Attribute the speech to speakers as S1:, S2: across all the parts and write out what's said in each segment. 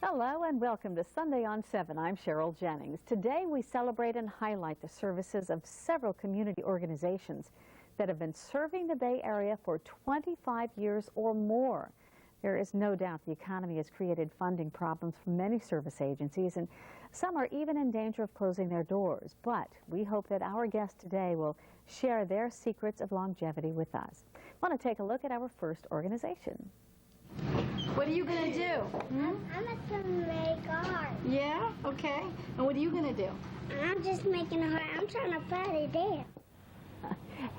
S1: Hello and welcome to Sunday on 7. I'm Cheryl Jennings. Today we celebrate and highlight the services of several community organizations that have been serving the Bay Area for 25 years or more. There is no doubt the economy has created funding problems for many service agencies, and some are even in danger of closing their doors. But we hope that our guest today will share their secrets of longevity with us. I want to take a look at our first organization.
S2: What are you going to do?
S3: I'm going to make art.
S2: Yeah? Okay. And what are you going to do?
S3: I'm just making a heart. I'm trying to put it there.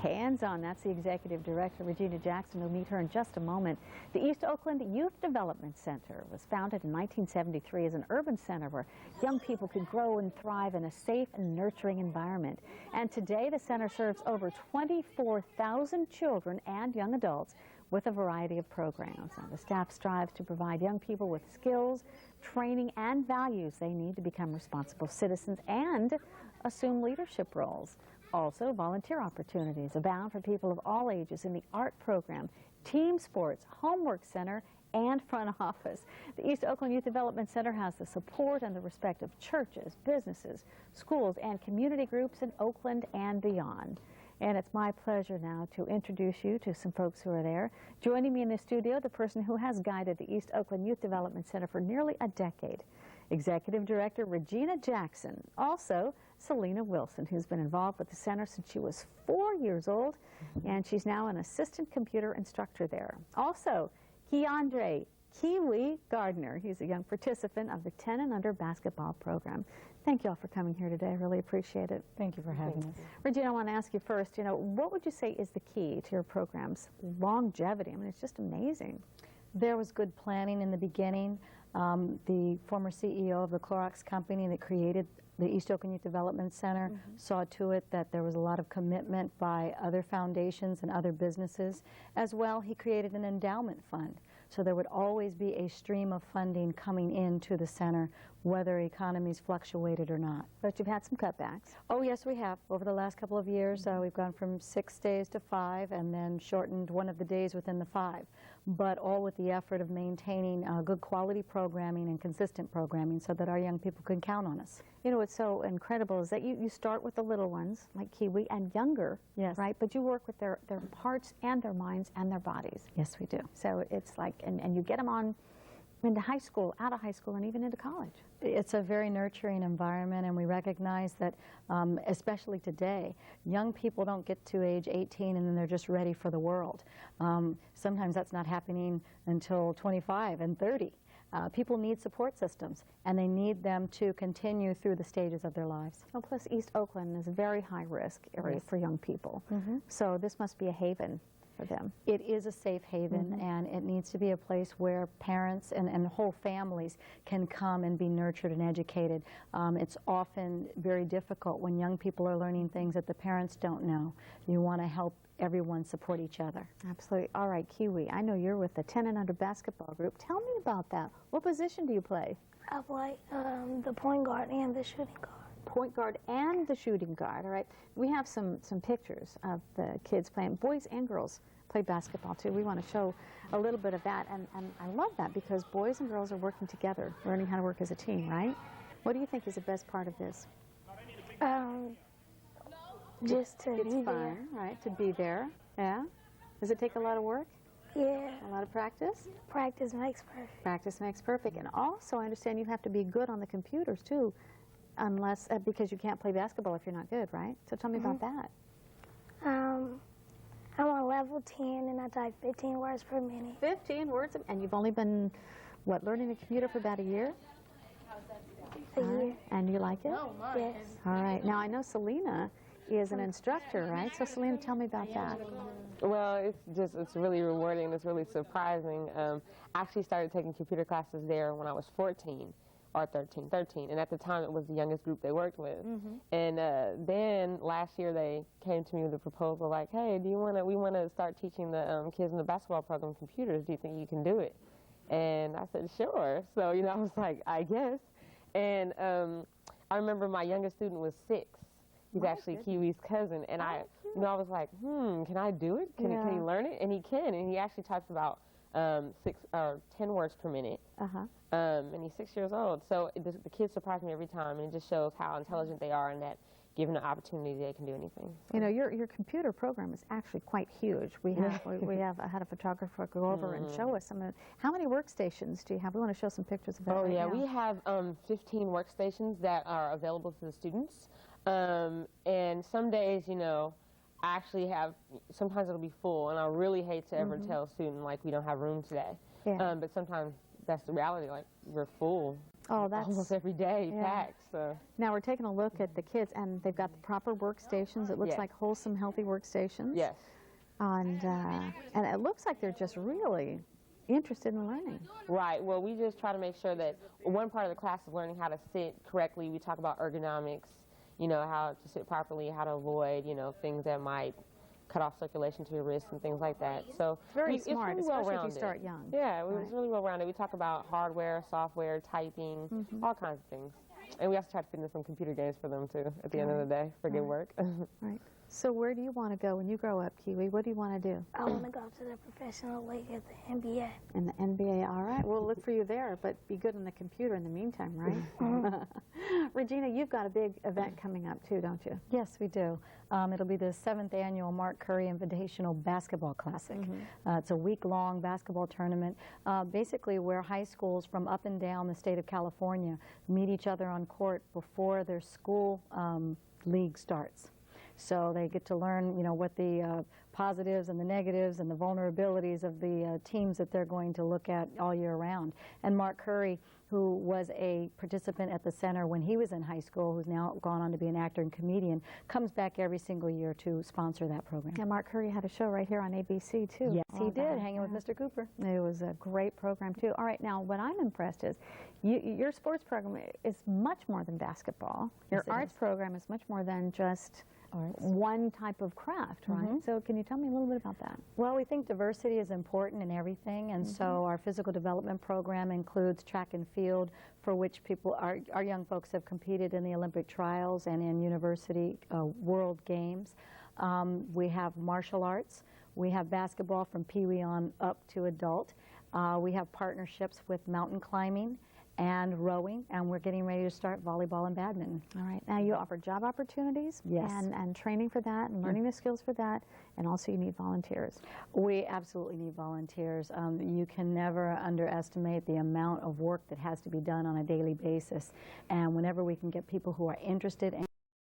S1: Hands-on, that's the Executive Director, Regina Jackson. We'll meet her in just a moment. The East Oakland Youth Development Center was founded in 1973 as an urban center where young people could grow and thrive in a safe and nurturing environment. And today the center serves over 24,000 children and young adults with a variety of programs. Now, the staff strives to provide young people with skills, training, and values they need to become responsible citizens and assume leadership roles. Also, volunteer opportunities abound for people of all ages in the art program, team sports, homework center, and front office. The East Oakland Youth Development Center has the support and the respect of churches, businesses, schools, and community groups in Oakland and beyond. And it's my pleasure now to introduce you to some folks who are there. Joining me in the studio, the person who has guided the East Oakland Youth Development Center for nearly a decade, Executive Director Regina Jackson. Also, Selena Wilson, who's been involved with the center since she was 4 years old, and she's now an assistant computer instructor there. Also, Keyondrei Gardner. He's a young participant of the 10 and under basketball program. Thank you all for coming here today. I really appreciate it.
S4: Thank you for having us.
S1: Regina, I want to ask you first, what would you say is the key to your program's longevity? I mean, it's just amazing.
S4: There was good planning in the beginning. The former CEO of the Clorox company that created the East Oakland Youth Development Center saw to it that there was a lot of commitment by other foundations and other businesses. As well, he created an endowment fund. So there would always be a stream of funding coming into the center, whether economies fluctuated or not.
S1: But you've had some cutbacks.
S4: Oh, yes, we have. Over the last couple of years, we've gone from 6 days to 5 and then shortened one of the days within the 5. But all with the effort of maintaining good quality programming and consistent programming so that our young people can count on us.
S1: You know, what's so incredible is that you start with the little ones, like Kiwi, and younger,
S4: yes,
S1: right? But you work with their hearts and their minds and their bodies.
S4: Yes, we do.
S1: So it's like, and you get them on into high school, out of high school, and even into college.
S4: It's a very nurturing environment, and we recognize that, especially today, young people don't get to age 18 and then they're just ready for the world. Sometimes that's not happening until 25 and 30. People need support systems, and they need them to continue through the stages of their lives.
S1: Oh, plus East Oakland is a very high-risk area for young people. So this must be a haven for them.
S4: It is a safe haven, and it needs to be a place where parents and whole families can come and be nurtured and educated. It's often very difficult when young people are learning things that the parents don't know. You want to help everyone support each other.
S1: Absolutely. All right, Kiwi, I know you're with the 10 and under basketball group. Tell me about that. What position do you play?
S3: I play the point guard and the shooting guard.
S1: Point guard and the shooting guard, all right? We have some pictures of the kids playing. Boys and girls play basketball, too. We want to show a little bit of that, and I love that because boys and girls are working together, learning how to work as a team, right? What do you think is the best part of this?
S3: Just to
S1: It's
S3: be
S1: fun,
S3: there.
S1: right, to be there, yeah? Does it take a lot of work?
S3: Yeah.
S1: A lot of practice?
S3: Practice makes perfect.
S1: Practice makes perfect. And also, I understand you have to be good on the computers, too, unless, because you can't play basketball if you're not good, right? So tell me about that.
S3: I'm on level 10, and I type 15 words per minute.
S1: 15 words, and you've only been, what, learning the computer for about a year?
S3: A year.
S1: And you like it?
S3: Yes.
S1: All right. Now, I know Selena is an instructor, right? So, Selena, tell me about that.
S5: Well, it's really rewarding. It's really surprising. I actually started taking computer classes there when I was 14 or 13. And at the time, it was the youngest group they worked with. And then last year, they came to me with a proposal like, hey, we want to start teaching the kids in the basketball program computers. Do you think you can do it? And I said, sure. So, I was like, I guess. And I remember my youngest student was 6. He's actually Kiwi's cousin, and I was like, can I do it? Can he learn it? And he can, and he actually types about 10 words per minute. And he's 6 years old. So the kids surprise me every time, and it just shows how intelligent they are and that given the opportunity, they can do anything. So.
S1: You know, your computer program is actually quite huge. We have had a photographer go over and show us some of. How many workstations do you have? We want to show some pictures of that.
S5: Oh, yeah, we have 15 workstations that are available to the students. And some days, you know, I actually have, sometimes it'll be full, and I really hate to ever tell a student, like, we don't have room today.
S1: Yeah.
S5: But sometimes that's the reality, like, we're full.
S1: Oh, that's
S5: almost every day packed. So.
S1: Now we're taking a look at the kids, and they've got the proper workstations. It looks like wholesome, healthy workstations.
S5: Yes.
S1: And it looks like they're just really interested in learning.
S5: Right. Well, we just try to make sure that one part of the class is learning how to sit correctly. We talk about ergonomics, you know, how to sit properly, how to avoid, you know, things that might cut off circulation to your wrists and things like that. So
S1: it's very smart,
S5: really
S1: especially if you start young.
S5: Yeah, it's really well-rounded. We talk about hardware, software, typing, all kinds of things. And we also try to fit in some computer games for them, too, at the end of the day, for good work.
S1: Right. So where do you want to go when you grow up, Kiwi? What do you want to do?
S3: I want to go to the professional league at the NBA.
S1: In the NBA, all right. We'll look for you there, but be good on the computer in the meantime, right? Regina, you've got a big event coming up, too, don't you?
S4: Yes, we do. It'll be the 7th annual Mark Curry Invitational Basketball Classic. It's a week-long basketball tournament, basically where high schools from up and down the state of California meet each other on court before their school league starts. So they get to learn, you know, what the positives and the negatives and the vulnerabilities of the teams that they're going to look at all year round. And Mark Curry, who was a participant at the center when he was in high school, who's now gone on to be an actor and comedian, comes back every single year to sponsor that program.
S1: Yeah, Mark Curry had a show right here on ABC, too.
S4: Yes, he did, hanging with Mr. Cooper.
S1: It was a great program, too. All right, now, what I'm impressed is your sports program is much more than basketball. Your arts program is much more than just one type of craft, right? So can you tell me a little bit about that?
S4: Well, we think diversity is important in everything, and so our physical development program includes track and field, for which our young folks have competed in the Olympic trials and in university world games. We have martial arts. We have basketball from Pee-wee on up to adult. We have partnerships with mountain climbing and rowing, and we're getting ready to start volleyball and badminton.
S1: All right. Now, you offer job opportunities and training for that and learning the skills for that, and also you need volunteers.
S4: We absolutely need volunteers. You can never underestimate the amount of work that has to be done on a daily basis, and whenever we can get people who are interested and